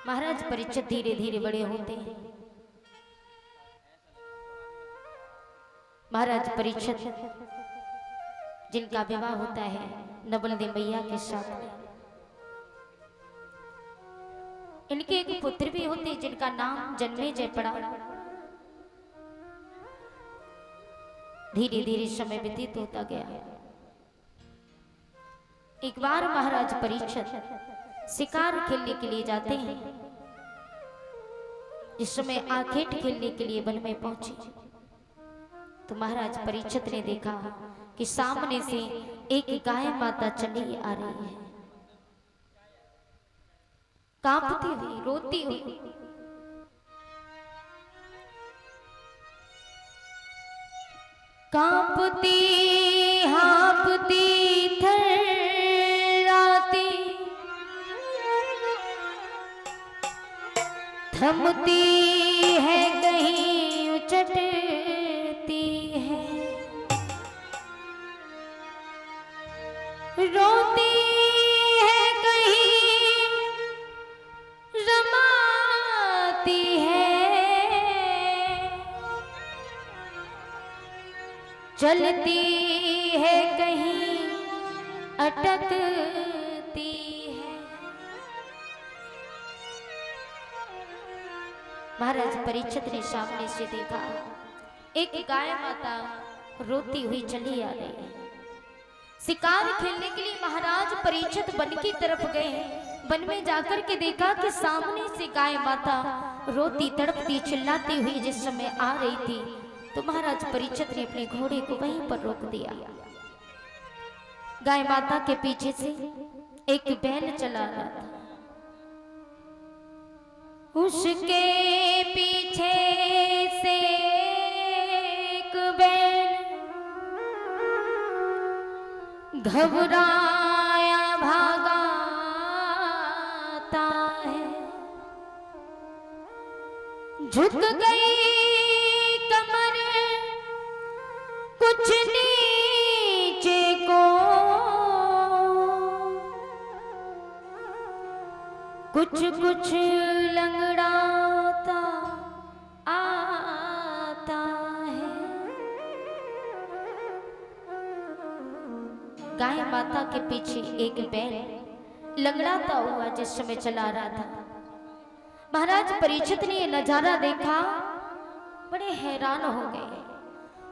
महाराज परीक्षित धीरे धीरे बड़े होते हैं। महाराज परीक्षित जिनका विवाह होता है नबल देव मैया के साथ में, इनके एक पुत्र भी होते जिनका नाम जन्मेजय पड़ा। धीरे धीरे समय व्यतीत होता गया। एक बार महाराज परीक्षित शिकार खेलने के लिए जाते हैं। इस समय आखेट खेलने के लिए वन में पहुंचे तो महाराज परीक्षित ने देखा कि सामने से एक गाय माता चली आ रही है, कांपती हुई, रोती हुई। कांपती हांपती थर्राती, थमती है कहीं उचटती है, रोती है कहीं रमाती है, चलती है कहीं अटकती है। महाराज परीक्षित ने सामने से देखा एक गाय माता रोती हुई चली आ रही है। शिकार खेलने के लिए महाराज परीक्षित वन की तरफ गए। वन में जाकर के देखा कि सामने से गाय माता रोती तड़पती चिल्लाती हुई जिस समय आ रही थी, तो महाराज परीक्षित ने अपने घोड़े को वहीं पर रोक दिया। गाय माता के पीछे से एक बैल चला रहा था, उसके पीछे से एक बैल घबराया भागा है, झुक गई कमर कुछ नीचे को, कुछ कुछ लंगड़ाता आता है। गाय माता के पीछे एक बैल लंगड़ाता हुआ जिस समय चला रहा था। महाराज परीक्षित ने यह नजारा देखा, बड़े हैरान हो गए।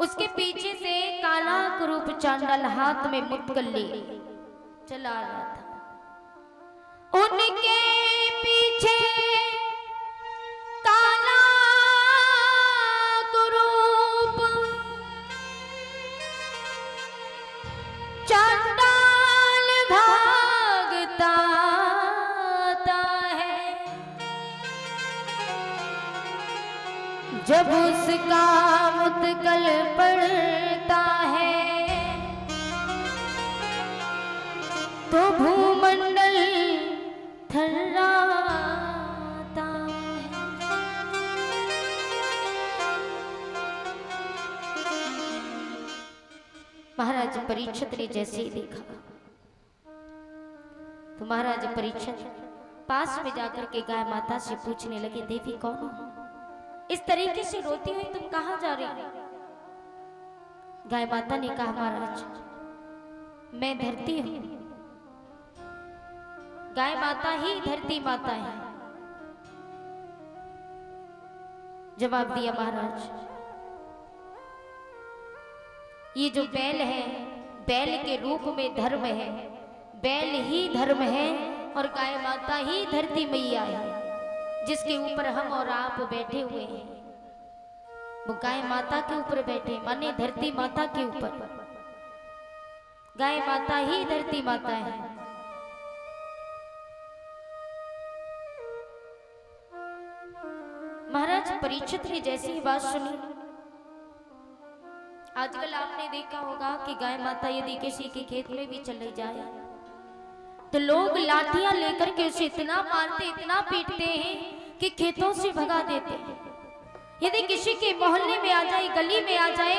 उसके पीछे से काला कुरूप चांडाल हाथ में मुट्ठल लिए चला रहा था। उनके पीछे काला कुरूप चांडाल भागता है, जब उसका मुत्कल पड़ता है तो भूमंडल थर्राता है। महाराज परीक्षित ने जैसे ही देखा तो महाराज परीक्षित पास में जाकर के गाय माता से पूछने लगे, देवी कौन हो? इस तरीके से रोती हुई तुम कहां जा रही हो? गाय माता ने कहा, महाराज मैं धरती हूं। गाय माता ही धरती माता है। जवाब दिया महाराज, ये जो बैल है, बैल के रूप में धर्म है, बैल ही धर्म है और गाय माता ही धरती मैया है जिसके ऊपर हम और आप बैठे हुए हैं। वो गाय माता के ऊपर बैठे, माने धरती माता के ऊपर। गाय माता ही धरती माता है। महाराज परीक्षित ने जैसी ही बात सुनी, आजकल आपने देखा होगा कि गाय माता यदि किसी के खेत में भी चले जाए तो लोग लाठियां लेकर के उसे इतना मारते, इतना पीटते हैं कि खेतों से भगा देते हैं। यदि किसी के मोहल्ले में आ जाए, गली में आ जाए,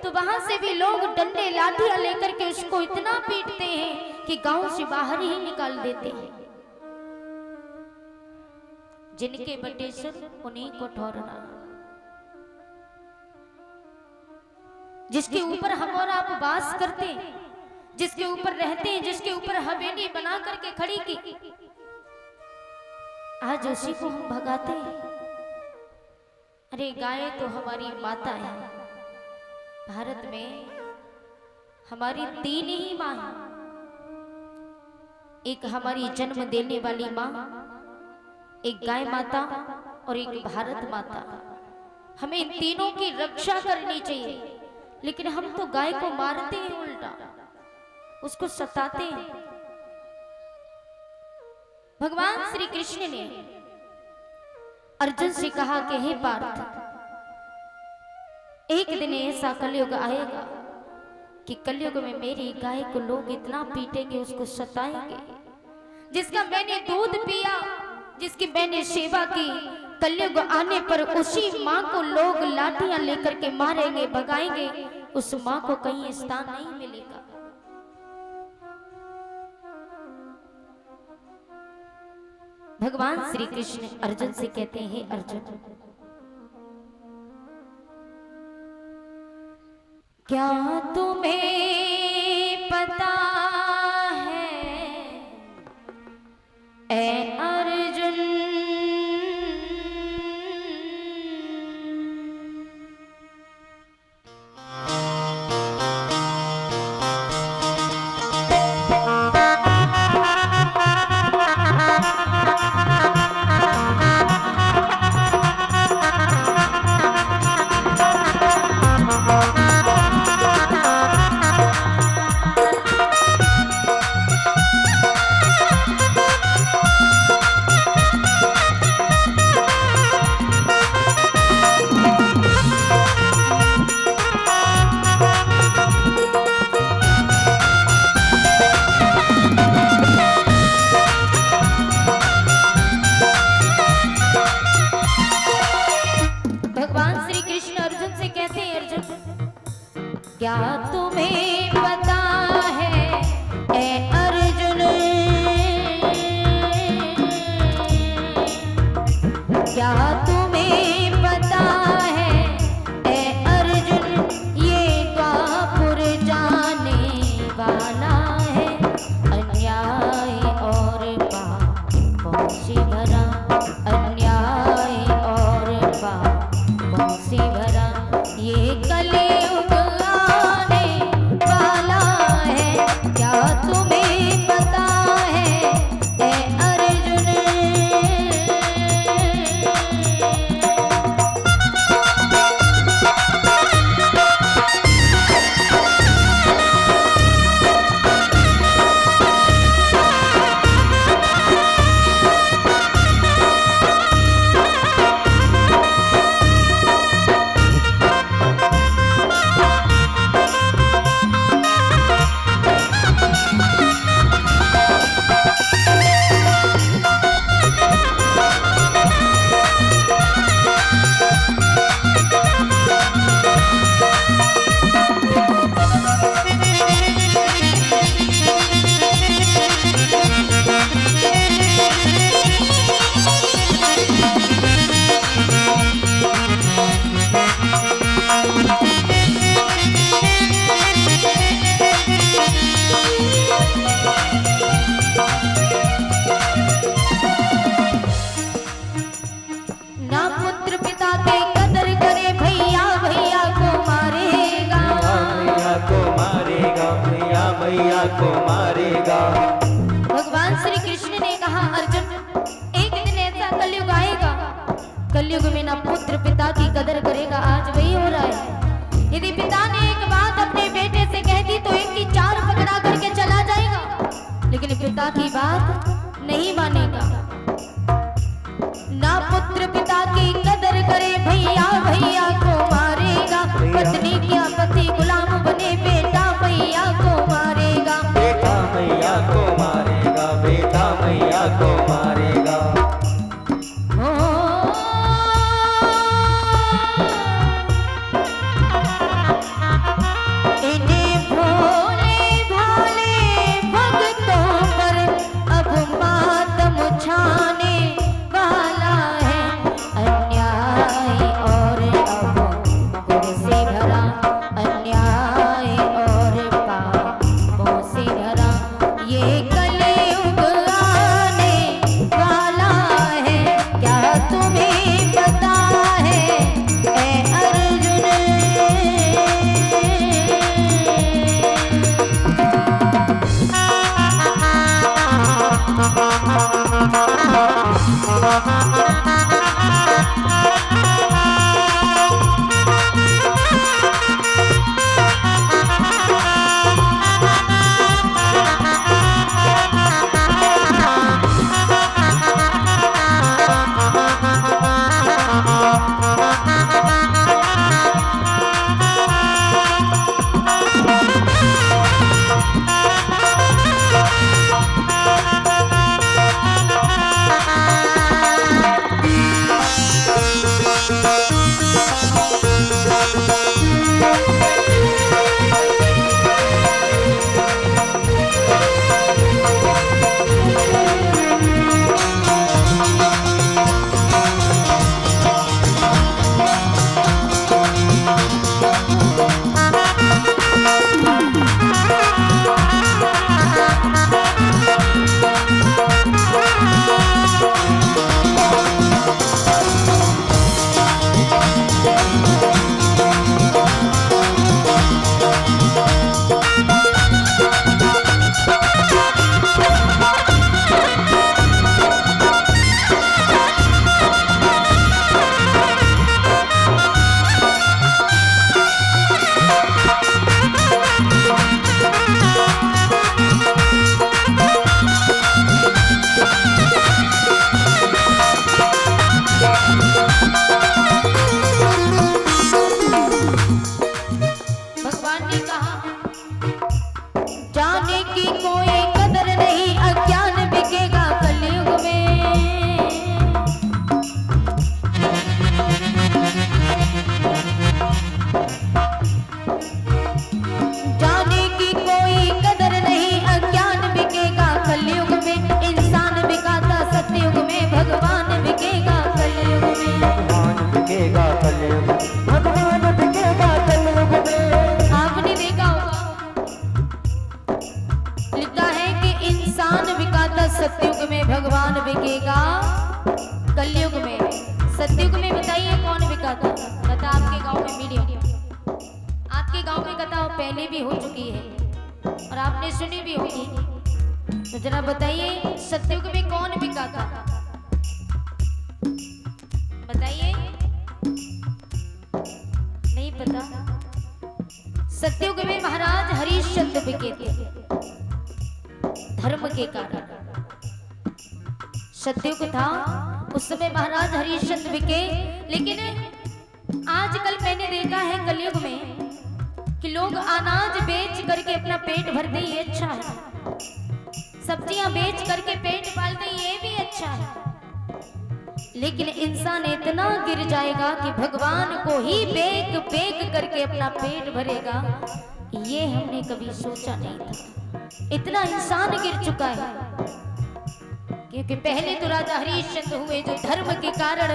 तो वहां से भी लोग डंडे लाठियां लेकर के उसको इतना पीटते हैं कि गांव से बाहर ही निकाल देते हैं। जिनके बटेश्वर उन्हीं को ठहरना, जिसके ऊपर हम और आप वास करते हैं, जिसके ऊपर रहते हैं, जिसके ऊपर हवेली बना करके खड़ी की, आज उसी को हम भगाते हैं। अरे गाय तो हमारी माता है। भारत में हमारी 3 ही माँ है। एक हमारी जन्म देने वाली माँ, एक गाय माता और एक भारत माता। हमें इन तीनों की रक्षा करनी चाहिए, लेकिन हम तो गाय को मारते हैं, उल्टा उसको सताते हैं। भगवान श्री कृष्ण ने अर्जुन से कहा कि हे पार्थ, एक दिन ऐसा कलयुग आएगा कि कलयुग में मेरी गाय को लोग इतना पीटेंगे, उसको सताएंगे। जिसका मैंने दूध पिया, जिसकी मैंने सेवा की, कलयुग आने पर उसी माँ को लोग लाठियां लेकर के मारेंगे, भगाएंगे। उस माँ को कहीं स्थान नहीं मिलेगा। भगवान श्री कृष्ण अर्जुन से कहते हैं, अर्जुन क्या तुम्हें पता है ऐ अर्जुन, क्या तुम्हें पता है ऐ अर्जुन, क्या तुम्हें पता है ऐ अर्जुन, ये द्वापुर जाने वाला है, अन्याय और पापों से भरा, अन्याय और पापों से भरा ये कलयुग आने वाला है। क्या तुम्हें पता है ऐ अर्जुन, ना पुत्र पिता की कदर करे, भैया भैया को मारेगा, भैया को मारेगा, भैया भैया को मारेगा। भगवान श्री कृष्ण ने कहा, अर्जुन एक दिन ऐसा कलयुग आएगा, कलयुग में ना पुत्र पिता की कदर करेगा। आज वही हो रहा है। यदि पिता ने एक बात अपने बेटे से कह दी तो इनकी 4 पकड़ा करके चला जाएगा, लेकिन पिता की बात नहीं मानेगा। ना पुत्र पिता की कदर करे, भैया भैया को मारेगा, पत्नी क्या पति गुलाम बने, बेटा भैया को मारेगा, बेटा मैया को मारेगा, बेटा मैया को मारेगा। इन्हें भोले भाले भक्तों पर अब मातम छाने वाला सतयुग में भगवान बिकेगा कलयुग में। सतयुग में बताइए कौन बिका था? कथा आपके गांव में मीडिया, आपके गांव में कथा पहले भी हो चुकी है और आपने सुनी भी होगी। तो जरा बताइए सतयुग में कौन बिका था? बताइए, नहीं पता? सतयुग में महाराज हरिश्चंद्र बिके थे धर्म के कारण। सतयुग था उस समय महाराज हरिश्चंद्र बिके। लेकिन आजकल मैंने देखा है कलयुग में कि लोग अनाज बेच करके अपना पेट भरते, ये अच्छा है। सब्जियां बेच करके पेट पालते, ये भी अच्छा है। लेकिन इंसान इतना गिर जाएगा कि भगवान को ही बेक बेक करके अपना पेट भरेगा, ये हमने कभी सोचा नहीं था। इतना इंसान गिर चुका है क्योंकि पहले तो राजा हरिश्चंद्र हुए जो धर्म के कारण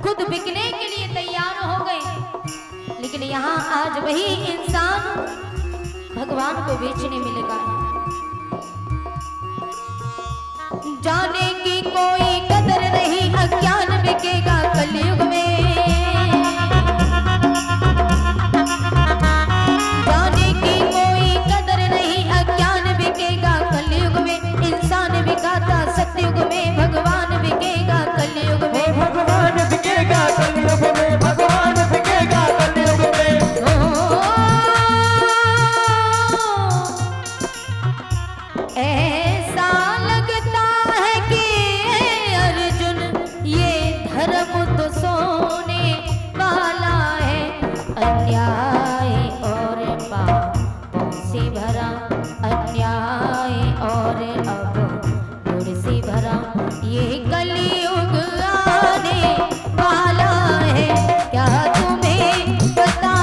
खुद बिकने के लिए तैयार हो गए। लेकिन यहाँ आज वही इंसान भगवान को बेचने में लगा है। जाने की कोई कदर नहीं, अज्ञान बिकेगा कलयुग में। जाने की कोई कदर नहीं, अज्ञान बिकेगा कलयुग में। इंसान बिकाता सतयुग में, भगवान बिकेगा कलयुग में। भगवान बिकेगा कलयुग में, भगवान बिकेगा कलयुग में। ऐसा लगता है कि अर्जुन ये धर्म तो सोने वाला है। अन्याय और पापों से भरा, अन्याय और अवगुण से भरा ये कलयुग आने वाला है। क्या तुम्हें पता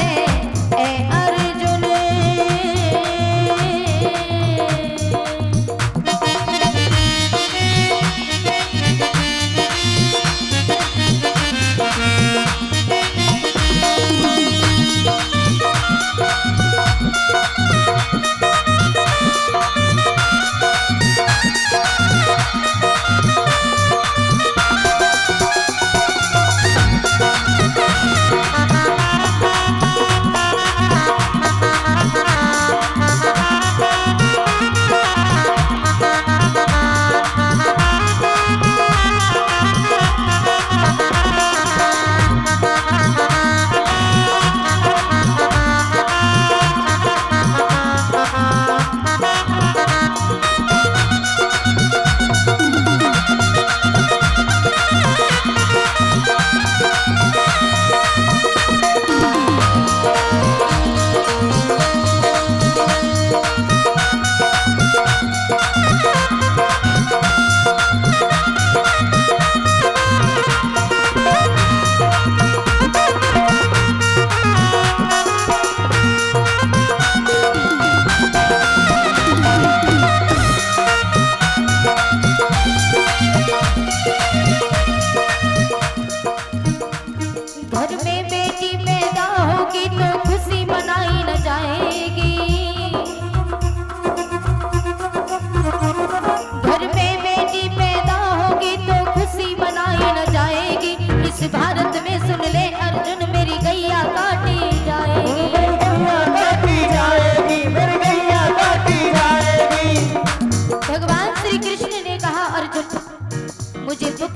है ए अर्जुन?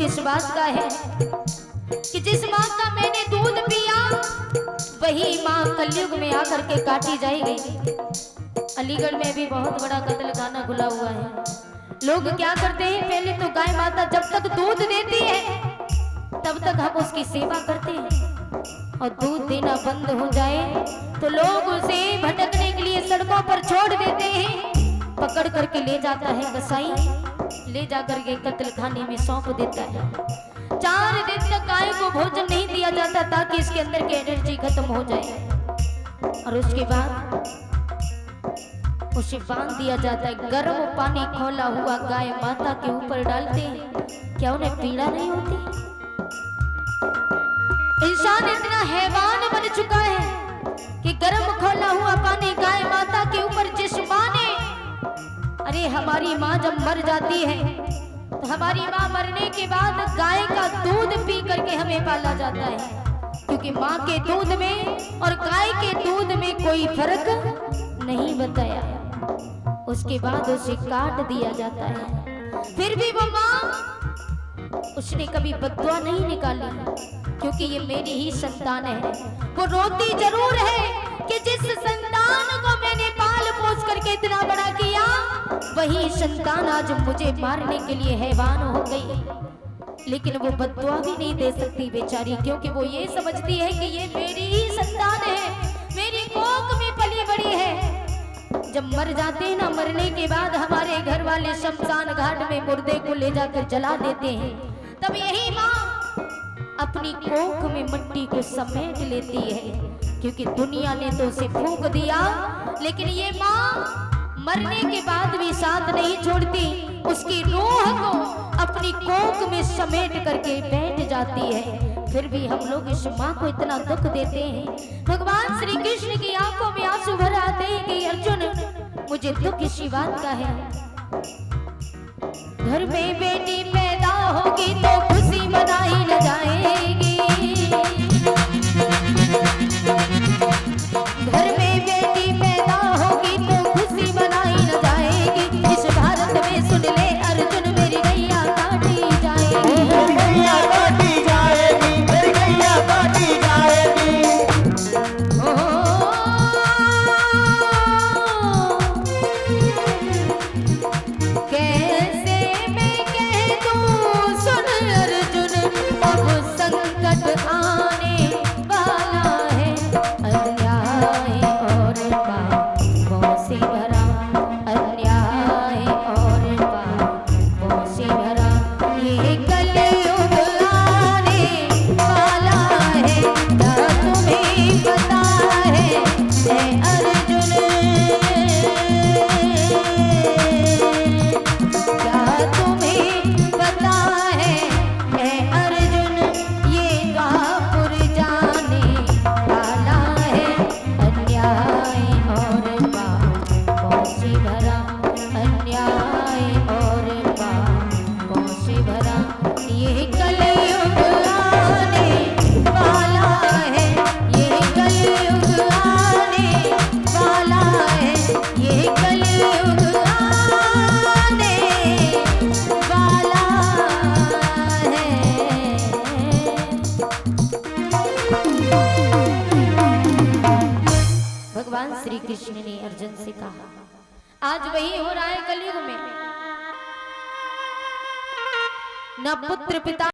इस बात का है कि जिस माँ का मैंने दूध पिया वही माँ कलयुग में आकर के काटी जाएगी। अलीगढ़ में भी बहुत बड़ा कत्ल खाना खुला हुआ है। लोग क्या करते हैं, पहले तो गाय माता जब तक दूध देती है तब तक हम उसकी सेवा करते हैं, और दूध देना बंद हो जाए तो लोग उसे भटकने के लिए सड़कों पर छोड़ देते हैं। पकड़ करके ले जाता है कसाई, ले जाकर के कत्ल खाने में सौंप देता है। 4 दिन तक गाय को भोजन नहीं दिया जाता ताकि इसके अंदर की एनर्जी खत्म हो जाए, और उसके बाद उसे बांध दिया जाता है। गर्म पानी खोला हुआ गाय माता के ऊपर डालते हैं। क्या उन्हें पीड़ा नहीं होती? इंसान इतना हैवान बन चुका है कि गर्म खोला हुआ पानी गाय माता के ऊपर, जिस माँ ने, अरे हमारी माँ जब मर जाती है तो हमारी माँ मरने के बाद गाय का दूध पी करके हमें पाला जाता है, क्योंकि माँ के दूध में और गाय के दूध में कोई फर्क नहीं बताया। उसके बाद उसे काट दिया जाता है। फिर भी वो माँ, उसने कभी बददुआ नहीं निकाली, क्योंकि ये मेरी ही संतान है। वो रोती जरूर है कि जिस संतान को मैंने पाल पोस करके इतना बड़ा किया वही संतान आज मुझे मारने के लिए हैवान हो गई। लेकिन वो बददुआ भी नहीं दे सकती बेचारी, क्योंकि वो ये समझती है कि ये मेरी ही संतान है, मेरी कोख में पली बड़ी है। जब मर जाते हैं ना, मरने के बाद हमारे घर वाले शमशान घाट में मुर्दे को ले जाकर जला देते हैं, तब यही माँ अपनी कोख में मिट्टी को समेट लेती है, क्योंकि दुनिया ने तो उसे फूंक दिया, लेकिन ये माँ मरने के बाद भी साथ नहीं छोड़ती। उसकी रूह को अपनी कोख में समेट करके बैठ जाती है। फिर भी हम लोग इस माँ को इतना दुख देते हैं। भगवान श्री कृष्ण की आंखों में आंसू भर आते हैं कि अर्जुन, मुझे दुख इसी बात का है, घर में बेटी पैदा होगी तो खुशी मनाई न जाएगी, घर में बेटी पैदा होगी तो खुशी मनाई न जाएगी। इस भारत में सुन ले अर्जुन, मेरी गैया काटी जाएगी, मेरी गैया काटी जाएगी, मेरी गैया काटी जाएगी। कैसे मैं कह दूं सुन अर्जुन, अब संकट आने वाला है, अन्याय और पापों से भरा, अन्याय और पापों से भरा ये कलयुग आने वाला है। क्या तुम्हें पता है अर्जुन, क्या तुम्हें पता है अर्जुन, ये द्वापर जाने वाला है, अन्याय और पापों से भरा, अन्याय और पापों से भरा ये कलयुग आने वाला है, ये कलयुग आने वाला है, ये कलयुग आने वाला है। भगवान श्री कृष्ण ने अर्जुन से कहा, आज वही हो रहा है कलयुग में, न पुत्र पिता